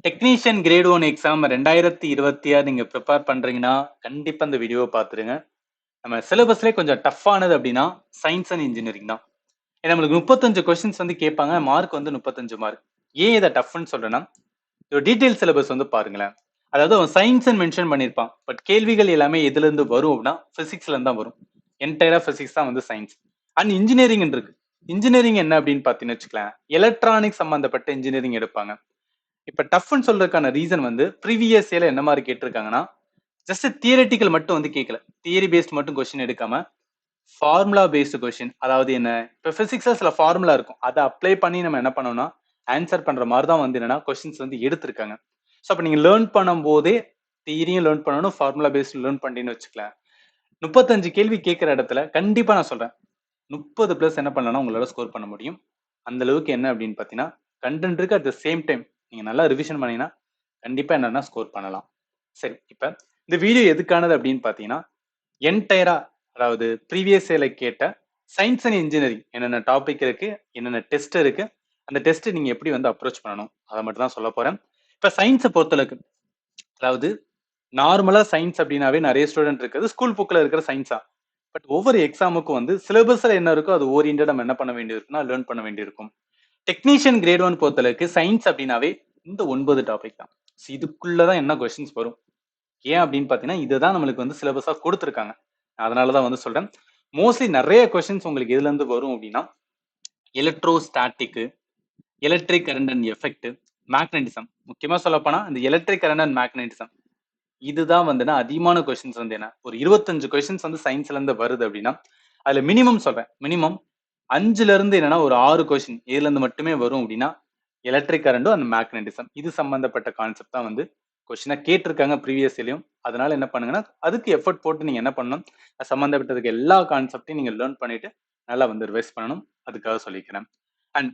Technician grade 1 exam 2026 நீங்க prepare பண்றீங்கன்னா கண்டிப்பா இந்த வீடியோவை பார்த்துருங்க. நம்ம சிலபஸ்லேயே கொஞ்சம் டஃப்பானது அப்படின்னா சயின்ஸ் அண்ட் இன்ஜினியரிங் தான். ஏன்னா நம்மளுக்கு 35 கொஸ்டின்ஸ் வந்து கேட்பாங்க, மார்க் வந்து 35 மார்க். ஏன் இதை டஃப்னு சொல்றேன்னா ஒரு டீடைல் சிலபஸ் வந்து பாருங்களேன். அதாவது அவன் சயின்ஸ் மென்ஷன் பண்ணியிருப்பான், பட் கேள்விகள் எல்லாமே எதுல இருந்து வரும் அப்படின்னா பிசிக்ஸ்ல இருந்து தான் வரும். என்டையரா பிசிக்ஸ் தான் வந்து சயின்ஸ். அண்ட் இன்ஜினியரிங் இருக்கு. இன்ஜினியரிங் என்ன அப்படின்னு பார்த்தீங்கன்னு வச்சுக்கலாம், எலக்ட்ரானிக் சம்பந்தப்பட்ட இன்ஜினியரிங் எடுப்பாங்க. இப்ப டஃப்னு சொல்றதுக்கான ரீசன் வந்து ப்ரீவியஸ் இயர்ல என்ன மாதிரி கேட்டிருக்காங்கன்னா, ஜஸ்ட் தியரிட்டிக்கல் மட்டும் வந்து கேட்கல. தியரி பேஸ்ட் மட்டும் கொஸ்டின் எடுக்காம ஃபார்முலா பேஸ்டு கொஸ்டின். அதாவது என்ன, இப்ப பிசிக்ஸ்ல சில ஃபார்முலா இருக்கும், அதை அப்ளை பண்ணி நம்ம என்ன பண்ணோம்னா ஆன்சர் பண்ற மாதிரி தான் வந்து என்னன்னா கொஸ்டின்ஸ் வந்து எடுத்திருக்காங்க. ஸோ அப்ப நீங்க லேர்ன் பண்ணும் போதே தியரியும் லேர்ன் பண்ணணும், ஃபார்முலா பேஸ்ட் லேர்ன் பண்ணின்னு வச்சுக்கலாம். 35 கேள்வி கேட்கிற இடத்துல கண்டிப்பா நான் சொல்றேன் 30 பிளஸ் என்ன பண்ணலாம் உங்களால ஸ்கோர் பண்ண முடியும். அந்த அளவுக்கு என்ன அப்படின்னு பாத்தீங்கன்னா கண்டென்ட் இருக்கு. அட் த சேம் டைம் நீங்க நல்லா ரிவிஷன் பண்ணீங்கன்னா கண்டிப்பா என்னன்னா ஸ்கோர் பண்ணலாம். சரி, இப்ப இந்த வீடியோ எதுக்கானது அப்படின்னு பாத்தீங்கன்னா என்டையரா, அதாவது ப்ரீவியஸ் இயர்ல கேட்ட சயின்ஸ் அண்ட் இன்ஜினியரிங் என்னென்ன டாபிக் இருக்கு, என்னென்ன டெஸ்ட் இருக்கு, அந்த டெஸ்ட் நீங்க எப்படி வந்து அப்ரோச் பண்ணணும் அதை மட்டும் தான் சொல்ல போறேன். இப்ப சயின்ஸை பொறுத்தளவுக்கு, அதாவது நார்மலா சயின்ஸ் அப்படின்னாவே நிறைய ஸ்டூடெண்ட் இருக்குது ஸ்கூல் புக்ல இருக்கிற சயின்ஸா, பட் ஒவ்வொரு எக்ஸாமுக்கும் வந்து சிலபஸ்ல என்ன இருக்கோ அது ஓரியன்டா நம்ம என்ன பண்ண வேண்டியிருக்குன்னா லேர்ன் பண்ண வேண்டியிருக்கும். டெக்னீஷியன் கிரேட் 1 பொறுத்தளவுக்கு சயின்ஸ் அப்படின்னாவே இந்த 9 டாபிக் தான். இதுக்குள்ளதான் என்ன கொஸ்டின்ஸ் வரும். ஏன் அப்படின்னு பாத்தீங்கன்னா இதுதான் நம்மளுக்கு வந்து சிலபஸா கொடுத்துருக்காங்க. அதனாலதான் வந்து சொல்றேன். மோஸ்ட்லி நிறைய கொஸ்டின்ஸ் உங்களுக்கு எதுல இருந்து வரும் அப்படின்னா electrostatic, electric current and effect, magnetism. முக்கியமா சொல்ல போனா இந்த எலக்ட்ரிக் கரண்ட் அண்ட் மேக்னட்டிசம் இதுதான் வந்துன்னா அதிகமான கொஸ்டின்ஸ் வந்து என்ன ஒரு 25 கொஸ்டின்ஸ் வந்து சயின்ஸ்ல இருந்து வருது அப்படின்னா அதுல மினிமம் சொல்றேன், மினிமம் 5ல இருந்து என்னன்னா ஒரு 6 கொஸ்டின் இதுல இருந்து மட்டுமே வரும் அப்படின்னா எலக்ட்ரிக் கரண்டும் அந்த மேக்னட்டிசம் இது சம்பந்தப்பட்ட கான்செப்ட் தான் வந்து கொஸ்டினா கேட்டிருக்காங்க ப்ரீவியஸ்லயும். அதனால என்ன பண்ணுங்கன்னா அதுக்கு எஃபர்ட் போட்டு நீங்க என்ன பண்ணணும், சம்பந்தப்பட்டதுக்கு எல்லா கான்செப்டையும் நீங்க லேர்ன் பண்ணிட்டு நல்லா வந்து ரிவைஸ் பண்ணணும். அதுக்காக சொல்லிக்கிறேன். அண்ட்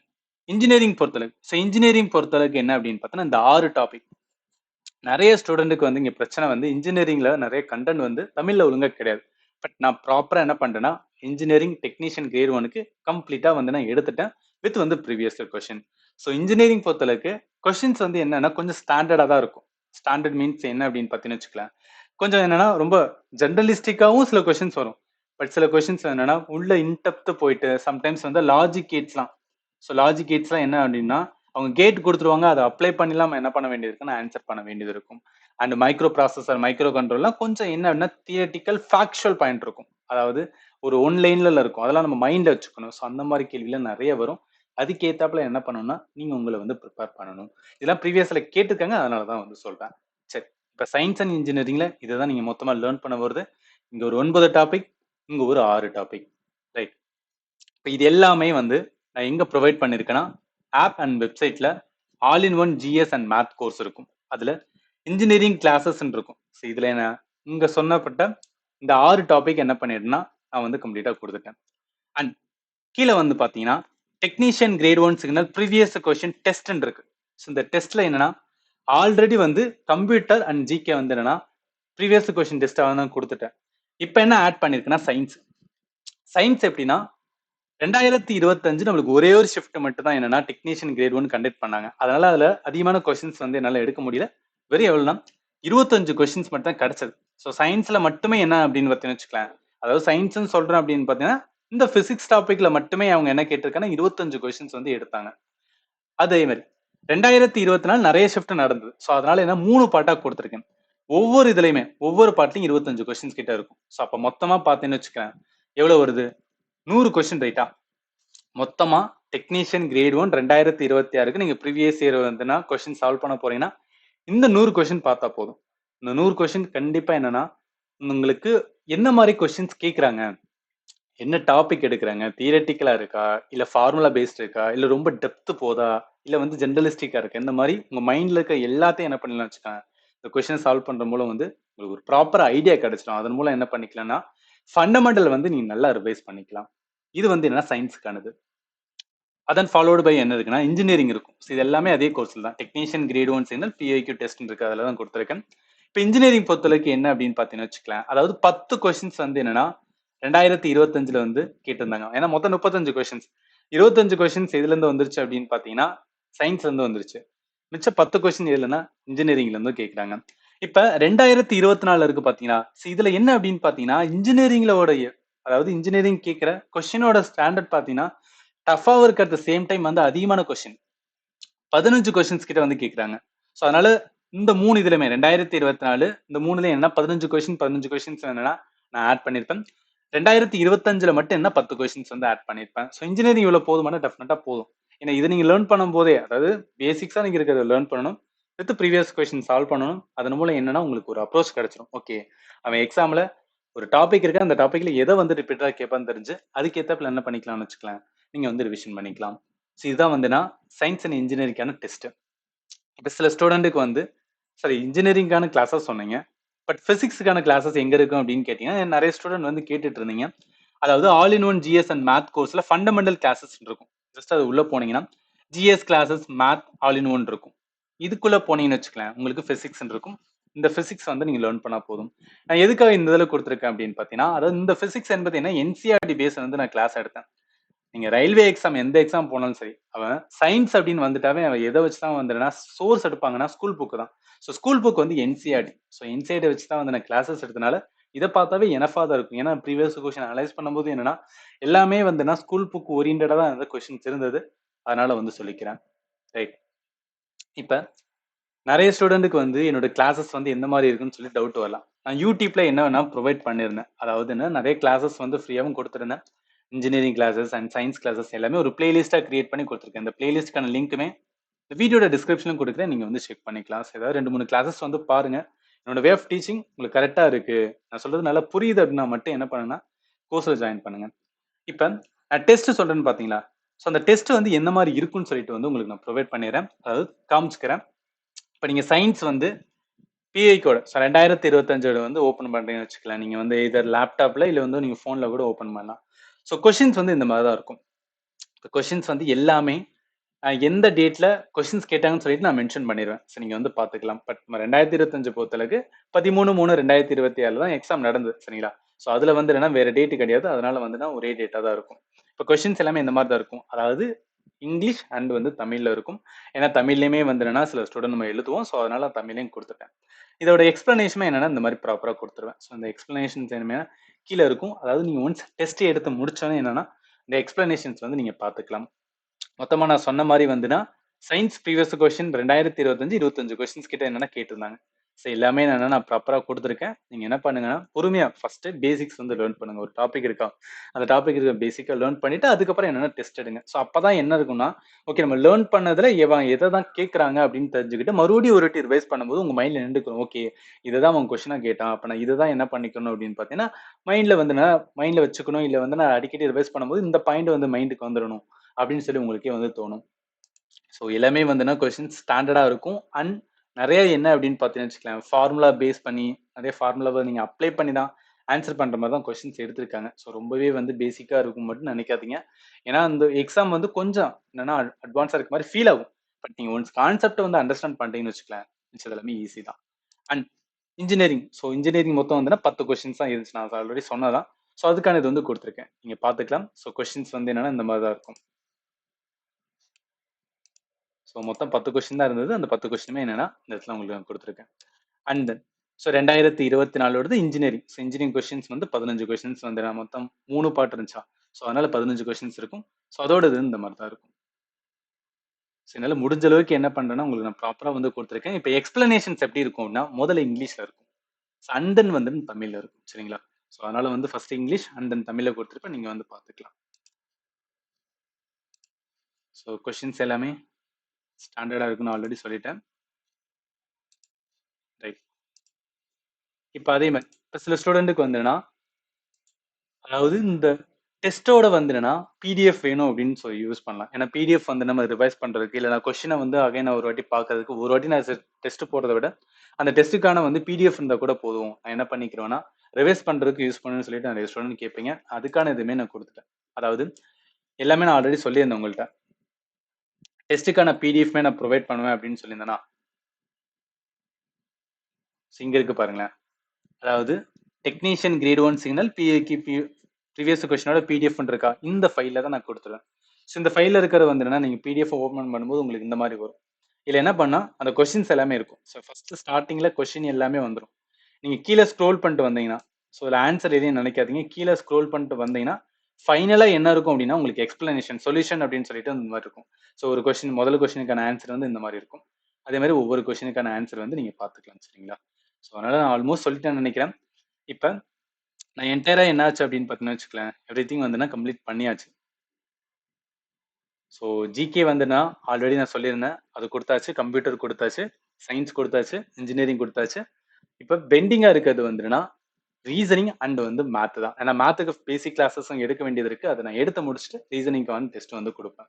இன்ஜினியரிங் பொறுத்தளவுக்கு, ஸோ இன்ஜினியரிங் பொறுத்தளவுக்கு என்ன அப்படின்னு பார்த்தோன்னா இந்த 6 டாபிக். நிறைய ஸ்டூடெண்ட்டுக்கு வந்து இங்க பிரச்சனை வந்து இன்ஜினியரிங்ல நிறைய கண்டென்ட் வந்து தமிழ்ல ஒழுங்கா கிடையாது. பட் நான் ப்ராப்பரா என்ன பண்றேன்னா இன்ஜினியரிங் டெக்னீஷியன் கிரேட் 1க்கு கம்ப்ளீட்டா வந்து நான் எடுத்துட்டேன் வித் வந்து ப்ரீவியஸ் கொஸ்டின். ஸோ இன்ஜினியரிங் பொறுத்தளவுக்கு கொஸ்டின்ஸ் வந்து என்னன்னா கொஞ்சம் ஸ்டாண்டர்டா தான் இருக்கும். ஸ்டாண்டர்ட் மீன்ஸ் என்ன அப்படின்னு பார்த்தீங்கன்னு வச்சுக்கலாம், கொஞ்சம் என்னன்னா ரொம்ப ஜென்ரலிஸ்டிக்காவும் சில கொஸ்டின்ஸ் வரும். பட் சில கொஸ்டின்ஸ் என்னன்னா உள்ள இன்டெப்த் போயிட்டு சம்டைம்ஸ் வந்து லாஜிக் கேட்ஸ்லாம். ஸோ லாஜிக் கேட்ஸ்லாம் என்ன அப்படின்னா அவங்க கேட் கொடுத்துருவாங்க, அதை அப்ளை பண்ணிலாம் என்ன பண்ண வேண்டியது இருக்குன்னு ஆன்சர் பண்ண வேண்டியது இருக்கும். அண்ட் மைக்ரோ ப்ராசஸர், மைக்ரோ கண்ட்ரோல்லாம் கொஞ்சம் என்ன அப்படின்னா தியரட்டிக்கல் ஃபேக்சுவல் பாயிண்ட் இருக்கும். அதாவது ஒரு ஒன் லைன்ல இருக்கும், அதெல்லாம் நம்ம மைண்ட்ல வச்சுக்கணும். ஸோ அந்த மாதிரி கேள்வியில நிறைய வரும். அதுக்கேத்தாப்புல என்ன பண்ணணும்னா நீங்க உங்களை வந்து ப்ரிப்பேர் பண்ணணும். இதெல்லாம் ப்ரீவியஸ்ல கேட்டிருக்காங்க, அதனால தான் வந்து சொல்றேன். சரி, இப்ப சயின்ஸ் அண்ட் இன்ஜினியரிங்ல இதை தான் நீங்க மொத்தமா லேர்ன் பண்ண வருது. இங்க ஒரு 9 டாபிக், இங்க ஒரு 6 டாபிக். ரைட். இப்போ இது எல்லாமே வந்து நான் எங்க ப்ரொவைட் பண்ணிருக்கேன்னா ஆப் அண்ட் வெப்சைட்ல all in one GS and math course இருக்கும். அதுல இன்ஜினியரிங் கிளாஸஸ் இருக்கும். ஸோ இதுல என்ன இங்க சொன்னப்பட்ட இந்த 6 டாபிக் என்ன பண்ணிடுன்னா நான் வந்து கம்ப்ளீட்டா கொடுத்துட்டேன். அண்ட் கீழே வந்து பாத்தீங்கன்னா technician grade 1 signal previous question test இருக்கு. ஸோ இந்த டெஸ்ட்ல என்னன்னா ஆல்ரெடி வந்து கம்ப்யூட்டர் அண்ட் ஜிகே வந்து என்னன்னா ப்ரீவியஸ் கொஸ்டின் டெஸ்ட்டாக தான் கொடுத்துட்டேன். இப்போ என்ன ஆட் பண்ணிருக்குன்னா சயின்ஸ். சயின்ஸ் எப்படின்னா 2025 நம்மளுக்கு ஒரே ஒரு ஷிஃப்ட் மட்டும் தான் என்னன்னா டெக்னீஷியன் கிரேட் 1 கண்டக்ட் பண்ணாங்க. அதனால அதுல அதிகமான கொஸ்டின்ஸ் வந்து என்னால எடுக்க முடியல. வெறும் எவ்வளவுனா 25 கொஸ்டின்ஸ் மட்டும் தான் கிடைச்சது. ஸோ சயின்ஸ்ல மட்டுமே என்ன அப்படின்னு பார்த்தீங்கன்னு வச்சுக்கலாம், அதாவது சயின்ஸ்னு சொல்றேன் அப்படின்னு பார்த்தீங்கன்னா இந்த பிசிக்ஸ் டாபிக்ல மட்டுமே அவங்க என்ன கேட்டிருக்காங்கன்னா 25 கொஸ்டின்ஸ் வந்து எடுத்தாங்க. அதே மாதிரி 2024 நிறைய ஷிஃப்ட் நடந்தது. ஸோ அதனால என்ன 3 பார்ட்டா கொடுத்துருக்கேன். ஒவ்வொரு இதுலயுமே ஒவ்வொரு பார்ட்லயும் 25 கொஸ்டின்ஸ் கிட்ட இருக்கும். ஸோ அப்ப மொத்தமா பார்த்தீங்கன்னு வச்சுக்கேன் எவ்வளவு வருது, 100 கொஸ்டின். ரைட்டா? மொத்தமா டெக்னீஷியன் கிரேட் 1 2026க்கு நீங்க ப்ரீவியஸ் இயர் வந்துன்னா கொஸ்டின் சால்வ் பண்ண போறீங்கன்னா இந்த 100 கொஸ்டின் பார்த்தா போதும். இந்த 100 கொஸ்டின் கண்டிப்பா என்னன்னா உங்களுக்கு என்ன மாதிரி கொஸ்டின்ஸ் கேட்கறாங்க, என்ன டாபிக் எடுக்கிறாங்க, தியரட்டிக்கலா இருக்கா, இல்ல ஃபார்முலா பேஸ்ட் இருக்கா, இல்ல ரொம்ப டெப்த் போதா, இல்ல வந்து ஜென்ரலிஸ்டிக்கா இருக்கா, இந்த மாதிரி உங்க மைண்ட்ல இருக்க எல்லாத்தையும் என்ன பண்ணலாம் வச்சுக்கோங்க, இந்த கொஸ்டின் சால்வ் பண்ற மூலம் வந்து உங்களுக்கு ஒரு ப்ராப்பர் ஐடியா கிடைச்சிடும். அதன் மூலம் என்ன பண்ணிக்கலாம்னா ஃபண்டமெண்டல் வந்து நீங்க நல்லா ரிவைஸ் பண்ணிக்கலாம். இது வந்து என்ன சயின்ஸுக்கானது. அதன் ஃபாலோடு பை என்ன இருக்குன்னா இன்ஜினியரிங் இருக்கும். இது எல்லாமே அதே கோர்ஸ்ல தான். டெக்னீஷியன் கிரேட் 1 சிக்னல் பிஐக்யூ டெஸ்ட் இருக்கு, அதில் தான் கொடுத்துருக்கேன். இப்போ இன்ஜினியரிங் பொறுத்தளவுக்கு என்ன அப்படின்னு பார்த்தீங்கன்னு வச்சுக்கலாம், அதாவது 10 கொஸ்டின்ஸ் வந்து என்னன்னா 2025ல வந்து கேட்டிருந்தாங்க. ஏன்னா மொத்தம் 35 கொஸ்டின்ஸ். 25 கொஸ்டின்ஸ் எதுல இருந்து வந்துருச்சு அப்படின்னு பாத்தீங்கன்னா சயின்ஸ்ல இருந்து வந்துருச்சு. மிச்சம் 10 கொஸ்டின் எதுலன்னா இன்ஜினியரிங்ல இருந்து கேக்குறாங்க. இப்ப 2024 இருக்கு பாத்தீங்கன்னா, இதுல என்ன அப்படின்னு பாத்தீங்கன்னா இன்ஜினியரிங்லோட அதாவது இன்ஜினியரிங் கேட்கிற கொஸ்டினோட ஸ்டாண்டர்ட் பாத்தீங்கன்னா டஃபாவும் இருக்கு, அட் த சேம் டைம் வந்து அதிகமான கொஸ்டின் 15 கொஸ்டின்ஸ் கிட்ட வந்து கேக்குறாங்க. ஸோ அதனால இந்த 3 இதுலயுமே 2024 இந்த 3ல என்ன 15 கொஸ்டின்ஸ் என்னன்னா நான் ஆட் பண்ணிருப்பேன். 2025ல மட்டும் என்ன 10 கொஸ்டின்ஸ் வந்து ஆட் பண்ணிருப்பேன். ஸோ இன்ஜினியரிங் இவ்வளவு போதுமான டெஃபினட்டா போதும். ஏன்னா இதை நீங்க லேர்ன் பண்ணும் போதே, அதாவது பேசிக்ஸா நீங்க இருக்கிறத லேர்ன் பண்ணணும், வித் ப்ரீவியஸ் கொஸ்டின் சால்வ் பண்ணணும். அதன் மூலம் என்னன்னா உங்களுக்கு ஒரு அப்ரோச் கிடைச்சிடும். ஓகே, அவன் எக்ஸாம்ல ஒரு டாபிக் இருக்கு, அந்த டாபிக்ல எதை வந்து ரிப்பீட்டடா கேட்பான்னு தெரிஞ்சு அதுக்கேற்றப்பல என்ன பண்ணிக்கலாம்னு வச்சுக்கலாம், நீங்க வந்து ரிவிஷன் பண்ணிக்கலாம். ஸோ இதுதான் வந்துன்னா சயின்ஸ் அண்ட் இன்ஜினியரிங்கான டெஸ்ட். இப்போ சில ஸ்டூடெண்ட்டுக்கு வந்து சரி இன்ஜினியரிங்கான கிளாஸஸ் சொன்னீங்க, பட் பிசிக்ஸுக்கான கிளாஸஸ் எங்க இருக்கும் அப்படின்னு கேட்டீங்கன்னா நிறைய ஸ்டூடெண்ட் வந்து கேட்டுட்டு இருந்தீங்க. அதாவது all in one GS and math கோர்ஸ்ல ஃபண்டமெண்டல் கிளாஸஸ் இருக்கும். ஜஸ்ட் அது உள்ள போனீங்கன்னா GS classes math all in one இருக்கும். இதுக்குள்ள போனீங்கன்னு வச்சுக்கலாம் உங்களுக்கு பிசிக்ஸ் இருக்கும். இந்த பிசிக்ஸ் வந்து நீங்க லேர்ன் பண்ணா போதும். நான் எதுக்காக இந்த இதில் கொடுத்துருக்கேன் அப்படின்னு பார்த்தீங்கன்னா, அதாவது இந்த பிசிக்ஸ் என்பது என்ன என்சிஆர்டி பேஸ் வந்து நான் கிளாஸ் எடுத்தேன். நீங்க ரயில்வே எக்ஸாம் எந்த எக்ஸாம் போனாலும் சரி, அவன் சயின்ஸ் அப்படின்னு வந்துட்டாவே அவன் எதை வச்சு தான் வந்துன்னா சோர்ஸ் எடுப்பாங்கன்னா ஸ்கூல் புக் தான். ஸோ ஸ்கூல் புக் வந்து என்சிஆர்டி. ஸோ என்சிஆர்டி வச்சு தான் வந்து நான் கிளாஸஸ் எடுத்தனால இதை பார்த்தாவே எனஃபா தான் இருக்கும். ஏன்னா ப்ரீவியஸ் கொஸ்டின் அனலைஸ் பண்ணும்போது என்னன்னா எல்லாமே வந்துன்னா ஸ்கூல் புக் ஓரியன்டா தான் அந்த கொஸ்டின்ஸ் இருந்தது. அதனால வந்து சொல்லிக்கிறேன். ரைட். இப்ப நிறைய ஸ்டூடெண்ட்டுக்கு வந்து என்னோட கிளாஸஸ் வந்து எந்த மாதிரி இருக்குன்னு சொல்லி டவுட் வரலாம். நான் யூடியூப்ல என்ன வேணா ப்ரொவைட் பண்ணிருந்தேன். அதாவது என்ன நிறைய கிளாஸஸ் வந்து ஃப்ரீயாகவும் கொடுத்துருந்தேன். Engineering classes and science classes எல்லாமே ஒரு பிளேலிஸ்டா கிரியேட் பண்ணி கொடுத்துருக்கேன். இந்த பிளேலிஸ்ட்கான லிங்க்குமே இந்த வீடியோட டிஸ்கிரிப்ஷனும் கொடுக்குறேன், நீங்க வந்து செக் பண்ணிக்கலாம். ஏதாவது 2-3 கிளாஸஸ் வந்து பாருங்க. என்னோட வே ஆஃப் டீச்சிங் உங்களுக்கு கரெக்டா இருக்கு, நான் சொல்றது நல்லா புரியுது அப்படின்னா மட்டும் என்ன பண்ணுன்னா கோர்ஸ்ல ஜாயின் பண்ணுங்க. இப்ப நான் டெஸ்ட் சொல்றேன்னு பாத்தீங்களா, ஸோ அந்த டெஸ்ட் வந்து எந்த மாதிரி இருக்குன்னு சொல்லிட்டு வந்து உங்களுக்கு நான் ப்ரொவைட் பண்ணிடுறேன், அதாவது காமிச்சுக்கிறேன். இப்போ நீங்க சயின்ஸ் வந்து பிஐ கோட் 2025 வந்து ஓப்பன் பண்றீங்கன்னு வச்சுக்கலாம். நீங்க வந்து இதர் லேப்டாப்ல இல்ல வந்து நீங்க போன்ல கூட ஓப்பன் பண்ணலாம். ஸோ கொஸ்டின்ஸ் வந்து இந்த மாதிரி தான் இருக்கும். கொஸ்டின்ஸ் வந்து எல்லாமே எந்த டேட்ல கொஸ்டின்ஸ் கேட்டாங்கன்னு சொல்லிட்டு நான் மென்ஷன் பண்ணிடுவேன். ஸோ நீங்க வந்து பார்த்துக்கலாம். பட் 2025 பொறுத்தளவுக்கு 13/3/2026 தான் எக்ஸாம் நடந்தது, சரிங்களா? ஸோ அதுல வந்து என்னன்னா வேற டேட் கிடையாது. அதனால வந்து ஒரே டேட்டா தான் இருக்கும். இப்போ கொஸ்டின்ஸ் எல்லாமே இந்த மாதிரி தான் இருக்கும். அதாவது இங்கிலீஷ் அண்ட் வந்து தமிழ்ல இருக்கும். ஏன்னா தமிழ்லயுமே வந்து என்னன்னா சில ஸ்டூடெண்ட் நம்ம எழுதுவோம். ஸோ அதனால தமிழையும் கொடுத்துட்டேன். இதோட எக்ஸ்பிளனேஷன் என்னன்னா இந்த மாதிரி ப்ராப்பரா கொடுத்துருவேன். ஸோ இந்த எக்ஸ்பிளனேஷன்ஸ் என்ன கீழே இருக்கும். அதாவது நீங்க ஒன்ஸ் டெஸ்ட் எடுத்து முடிச்சோன்னே என்னன்னா இந்த எக்ஸ்பிளனேஷன்ஸ் வந்து நீங்க பார்த்துக்கலாம். மொத்தமா நான் சொன்ன மாதிரி வந்துன்னா சயின்ஸ் ப்ரீவியஸ் கொஸ்டின் 2025 கொஸ்டின்ஸ் கிட்ட என்னன்னா கேட்டிருந்தாங்க. ஸோ எல்லாமே நான் ப்ராப்பரா கொடுத்துருக்கேன். நீங்க என்ன பண்ணுங்கன்னா பொறுமையா ஃபர்ஸ்ட் பேசிக்ஸ் வந்து லேர்ன் பண்ணுங்க. ஒரு டாபிக் இருக்கா, அந்த டாபிக் இருக்க பேசிக்கா லேர்ன் பண்ணிட்டு அதுக்கப்புறம் என்னன்னா டெஸ்ட் எடுங்க. ஸோ அப்பதான் என்ன இருக்கும்னா ஓகே நம்ம லேர்ன் பண்ணதுல எதை தான் கேட்கறாங்க அப்படின்னு தெரிஞ்சுக்கிட்டு மறுபடியும் ஒரு வாட்டி ரிவைஸ் பண்ணும்போது உங்க மைண்ட்ல நின்றுக்கணும். ஓகே இதுதான் அவன் கொஸ்டினா கேட்டான், அப்ப நான் இதுதான் என்ன பண்ணிக்கணும் அப்படின்னு பாத்தீங்கன்னா மைண்ட்ல வந்து மைண்ட்ல வச்சுக்கணும். இல்ல வந்து நான் அடிக்கடி ரிவைஸ் பண்ணும்போது இந்த பாயிண்ட் வந்து மைண்டுக்கு வந்துடணும் அப்படின்னு சொல்லி உங்களுக்கே வந்து தோணும். ஸோ எல்லாமே வந்துன்னா கொஸ்டின் ஸ்டாண்டர்டா இருக்கும். அண்ட் நிறைய என்ன அப்படின்னு பார்த்தீங்கன்னு வச்சுக்கலாம், ஃபார்முலா பேஸ் பண்ணி நிறைய ஃபார்முலாவை நீங்க அப்ளை பண்ணி தான் ஆன்சர் பண்ற மாதிரி தான் கொஸ்டின்ஸ் எடுத்திருக்காங்க. ஸோ ரொம்பவே வந்து பேசிக்கா இருக்கும் மட்டும் நினைக்காதீங்க. ஏன்னா இந்த எக்ஸாம் வந்து கொஞ்சம் என்னன்னா அட்வான்ஸா இருக்க மாதிரி ஃபீல் ஆகும். பட் நீங்க ஒன்ஸ் கான்செப்டை வந்து அண்டர்ஸ்டாண்ட் பண்ணிட்டீங்கன்னு வச்சுக்கலாம், மிச்சது எல்லாமே ஈஸி தான். அண்ட் இன்ஜினியரிங், ஸோ இன்ஜினியரிங் மொத்தம் வந்துன்னா 10 கொஸ்டின்ஸ் தான் இருந்துச்சு. நான் ஆல்ரெடி சொன்னதான். ஸோ அதுக்கான இது வந்து கொடுத்துருக்கேன், நீங்க பார்த்துக்கலாம். ஸோ கொஸ்டின்ஸ் வந்து என்னன்னா இந்த மாதிரி தான் இருக்கும். ஸோ மொத்தம் 10 கொஸ்டின் தான் இருந்தது. அந்த 10 கொஸ்டினுமே என்னன்னா இந்த இடத்துல உங்களுக்கு நான் கொடுத்துருக்கேன். And then so 2024 engineering. So engineering questions வந்து 15 கொஸ்டின்ஸ் வந்து மொத்தம் 3 பார்ட் இருந்துச்சா, ஸோ அதனால 15 கொஸ்டின்ஸ் இருக்கும். ஸோ அதோட இது இந்த மாதிரி தான் இருக்கும். ஸோ என்னால் முடிஞ்ச அளவுக்கு என்ன பண்றேன்னா உங்களுக்கு நான் ப்ராப்பரா வந்து கொடுத்துருக்கேன். இப்போ எக்ஸ்பிளனேஷன்ஸ் எப்படி இருக்கும்னா முதல்ல இங்கிலீஷ்ல இருக்கும், அண்ட் தென் வந்து தமிழ்ல இருக்கும், சரிங்களா? ஸோ அதனால வந்து ஃபர்ஸ்ட் இங்கிலீஷ் அண்ட் தென் தமிழ்ல கொடுத்துருப்பேன், நீங்க வந்து பார்த்துக்கலாம். ஸோ கொஸ்டின்ஸ் எல்லாமே ஸ்டாண்டர்டா இருக்குன்னு ஆல்ரெடி சொல்லிட்டேன். ரைட். இப்போ அதே மாதிரி இப்போ சில ஸ்டூடெண்ட்டுக்கு வந்துன்னா அதாவது இந்த டெஸ்ட்டோட வந்துன்னா பிடிஎஃப் வேணும் அப்படின்னு சொல்லி யூஸ் பண்ணலாம். ஏன்னா பிடிஎஃப் வந்து நம்ம ரிவைஸ் பண்றதுக்கு இல்லைனா கொஸ்டினை வந்து அகைன் ஒரு வாட்டி பார்க்கறதுக்கு ஒரு வாட்டி நான் டெஸ்ட் போடுறத விட அந்த டெஸ்ட்டுக்கான வந்து பிடிஎஃப் இருந்தால் கூட போதும். நான் என்ன பண்ணிக்கிறேன்னா ரிவைஸ் பண்றதுக்கு யூஸ் பண்ணுன்னு சொல்லிட்டு நிறைய ஸ்டூடெண்ட் கேட்பீங்க. அதுக்கான இதுவுமே நான் கொடுத்துட்டேன். அதாவது எல்லாமே நான் ஆல்ரெடி சொல்லியிருந்தேன் உங்கள்கிட்ட. டெஸ்ட்டுக்கான பிடிஎஃப்மே நான் ப்ரொவைட் பண்ணுவேன் அப்படின்னு சொல்லியிருந்தேன்னா இங்க இருக்கு பாருங்களேன். அதாவது டெக்னீஷியன் கிரேட் 1 சிக்னல் பிஏக்கு ப்ரீவியஸ் கொஸ்டினோட பிடிஎஃப் இருக்கா, இந்த ஃபைல தான் நான் கொடுத்துருவேன். ஸோ இந்த ஃபைலில் இருக்கிறது வந்து என்னன்னா நீங்கள் பிடிஎஃப் ஓப்பன் பண்ணும்போது உங்களுக்கு இந்த மாதிரி வரும். இதில் என்ன பண்ணால் அந்த கொஷின்ஸ் எல்லாமே இருக்கும். ஸோ ஃபஸ்ட்டு ஸ்டார்டிங்கில் கொஷின் எல்லாமே வந்துடும். நீங்கள் கீழே ஸ்க்ரோல் பண்ணிட்டு வந்தீங்கன்னா, ஸோ இதில் ஆன்சர் எதையும் நினைக்காதீங்க. கீழே ஸ்க்ரோல் பண்ணிட்டு வந்தீங்கன்னா ஃபைனலாக என்ன இருக்கும் அப்படின்னா உங்களுக்கு எக்ஸ்பிளனேஷன் சொல்யூஷன் அப்படின்னு சொல்லிட்டு இந்த மாதிரி இருக்கும். ஸோ ஒரு கொஷின் முதல் கொஷினுக்கான ஆன்சர் வந்து இந்த மாதிரி இருக்கும். அதே மாதிரி ஒவ்வொரு கொஷினுக்கான ஆன்சர் வந்து நீங்கள் பார்த்துக்கலாம். சரிங்களா? ஸோ அதனால் நான் ஆல்மோஸ்ட் சொல்லிட்டேன்னு நினைக்கிறேன். இப்போ நான் என்டையராக என்ன ஆச்சு அப்படின்னு பார்த்தீங்கன்னா வச்சுக்கலாம், எவ்ரி திங் வந்து நான் கம்ப்ளீட் பண்ணியாச்சு. ஸோ ஜிகே வந்துன்னா ஆல்ரெடி நான் சொல்லியிருந்தேன், அது கொடுத்தாச்சு, கம்ப்யூட்டர் கொடுத்தாச்சு, சயின்ஸ் கொடுத்தாச்சு, இன்ஜினியரிங் கொடுத்தாச்சு. இப்போ பெண்டிங்காக இருக்கிறது வந்துன்னா ரீசனிங் அண்ட் வந்து மேத் தான். ஏன்னா மேத்துக்கு பேசிக் கிளாஸஸும் எடுக்க வேண்டியது இருக்கு. அதை நான் எடுத்து முடிச்சுட்டு ரீசனிங்கான டெஸ்ட் வந்து கொடுப்பேன்.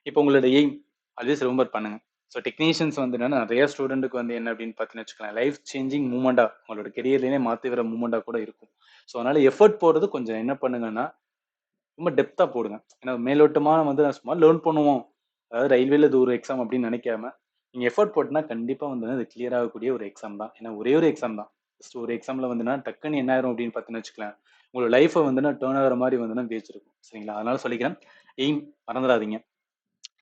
இப்போ உங்களோட எய்ம் ஆல்வேஸ் ரிமெம்பர் பண்ணுங்க. ஸோ டெக்னீஷியன்ஸ் வந்து என்னன்னா நிறைய ஸ்டூடெண்ட்டுக்கு வந்து என்ன அப்படின்னு பார்த்தீங்கன்னு வச்சுக்கலாம், லைஃப் சேஞ்சிங் மூமெண்டா உங்களோட கெரியர்லேயே மாற்றி வர மூமெண்டா கூட இருக்கும். ஸோ அதனால எஃபர்ட் போடுறது கொஞ்சம் என்ன பண்ணுங்கன்னா ரொம்ப டெப்த்தாக போடுங்க. ஏன்னா மேலோட்டமாக வந்து நான் சும்மா லேர்ன் பண்ணுவோம், அதாவது ரயில்வேல இது ஒரு எக்ஸாம் அப்படின்னு நினைக்காம நீங்கள் எஃபர்ட் போட்டுனா கண்டிப்பாக வந்து அது கிளியர் ஆகக்கூடிய ஒரு எக்ஸாம் தான். ஏன்னா ஒரே ஒரு எக்ஸாம் தான். ஜஸ்ட் ஒரு எக்ஸாமில் வந்துன்னா டக்குன்னு என்ன ஆயிரும் அப்படின்னு பார்த்தீங்கன்னு வச்சுக்கலாம், உங்களோட லைஃப்பை வந்துன்னா டேர்ன் ஆகிற மாதிரி வந்துன்னா பேச்சிருக்கும். சரிங்களா? அதனால சொல்லிக்கிறேன், எய்ம் மறந்துடாதீங்க.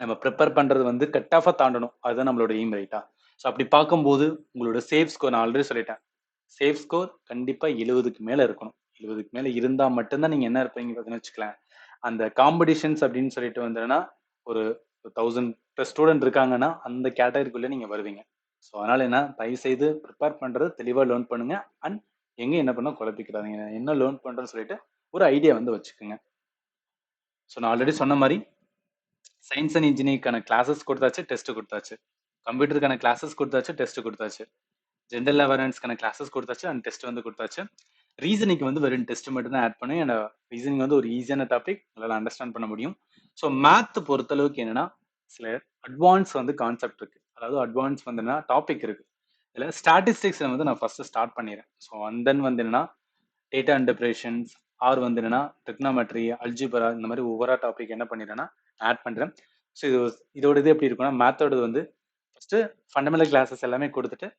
நம்ம ப்ரிப்பேர் பண்ணுறது வந்து கட் ஆஃபாக தாண்டணும். அதுதான் நம்மளோட எய்ம், ரைட்டா? ஸோ அப்படி பார்க்கும்போது உங்களோட சேஃப் ஸ்கோர் நான் ஆல்ரெடி சொல்லிட்டேன். சேஃப் ஸ்கோர் கண்டிப்பாக 70க்கு மேலே இருக்கணும். 70க்கு மேலே இருந்தால் மட்டும்தான் நீங்கள் என்ன இருப்பீங்க பார்த்தீங்கன்னு வச்சுக்கலாம், அந்த காம்படிஷன்ஸ் அப்படின்னு சொல்லிட்டு வந்ததுன்னா ஒரு 1000+ ஸ்டூடெண்ட் இருக்காங்கன்னா அந்த கேட்டகரிக்குள்ளே நீங்கள் வருவீங்க. ஸோ அதனால் என்ன, தயவு செய்து ப்ரிப்பேர் பண்ணுறது தெளிவாக லேர்ன் பண்ணுங்க. அண்ட் எங்கே என்ன பண்ணால் குழப்பிக்கிறாதீங்க. என்ன லேர்ன் பண்ணுறேன்னு சொல்லிட்டு ஒரு ஐடியா வந்து வச்சுக்கோங்க. ஸோ நான் ஆல்ரெடி சொன்ன மாதிரி சயின்ஸ் அண்ட் இன்ஜினியரிங்கான கிளாஸஸ் கொடுத்தாச்சு, டெஸ்ட் கொடுத்தாச்சு. கம்ப்யூட்டருக்கான கிளாஸஸ் கொடுத்தாச்சு, டெஸ்ட் கொடுத்தாச்சு. ஜென்ரல் அவேர்னஸ்க்கான கிளாஸஸ் கொடுத்தாச்சு அண்ட் டெஸ்ட் வந்து கொடுத்தாச்சு. ரீசனிங்க்கு வந்து வெறும் டெஸ்ட் மட்டும் தான் ஆட் பண்ணி, அண்ட் ரீசனிங் வந்து ஒரு ஈஸியான டாபிக், உங்களால் அண்டர்ஸ்டாண்ட் பண்ண முடியும். ஸோ மேத் பொறுத்தளவுக்கு என்னன்னா சில அட்வான்ஸ் வந்து கான்செப்ட் இருக்கு. அதாவது அட்வான்ஸ் வந்துன்னா டாபிக் இருக்கு. இதில் ஸ்டாட்டிஸ்டிக்ஸை வந்து நான் ஃபர்ஸ்ட் ஸ்டார்ட் பண்ணிடுறேன். ஸோ அண்ட் தென் வந்து என்னன்னா டேட்டா இன்டர்பிரேஷன்ஸ் ஆர் வந்து என்னன்னா டெக்னாமெட்ரி, அல்ஜிபரா இந்த மாதிரி ஒவ்வொரு டாபிக் என்ன பண்ணிடுறேன்னா ஆட் பண்ணுறேன். ஸோ இதோட இது எப்படி இருக்குன்னா மேத்தோட வந்து ஃபர்ஸ்ட் ஃபண்டமெண்டல் கிளாஸஸ் எல்லாமே கொடுத்துட்டு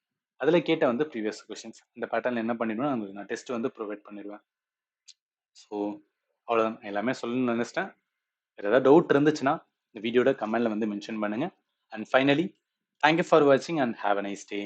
அதில் கேட்ட வந்து ப்ரீவியஸ் கொஷின்ஸ் இந்த பேட்டர்ல என்ன பண்ணிடுவேன், உங்களுக்கு நான் டெஸ்ட் வந்து ப்ரொவைட் பண்ணிடுவேன். ஸோ அவ்வளோதான், எல்லாமே சொல்லணும்னு நினைச்சிட்டேன். வேறு ஏதாவது டவுட் இருந்துச்சுன்னா இந்த வீடியோட கமெண்ட்ல வந்து மென்ஷன் பண்ணுங்க. அண்ட் ஃபைனலி தேங்க்யூ ஃபார் வாட்சிங் and have a nice day.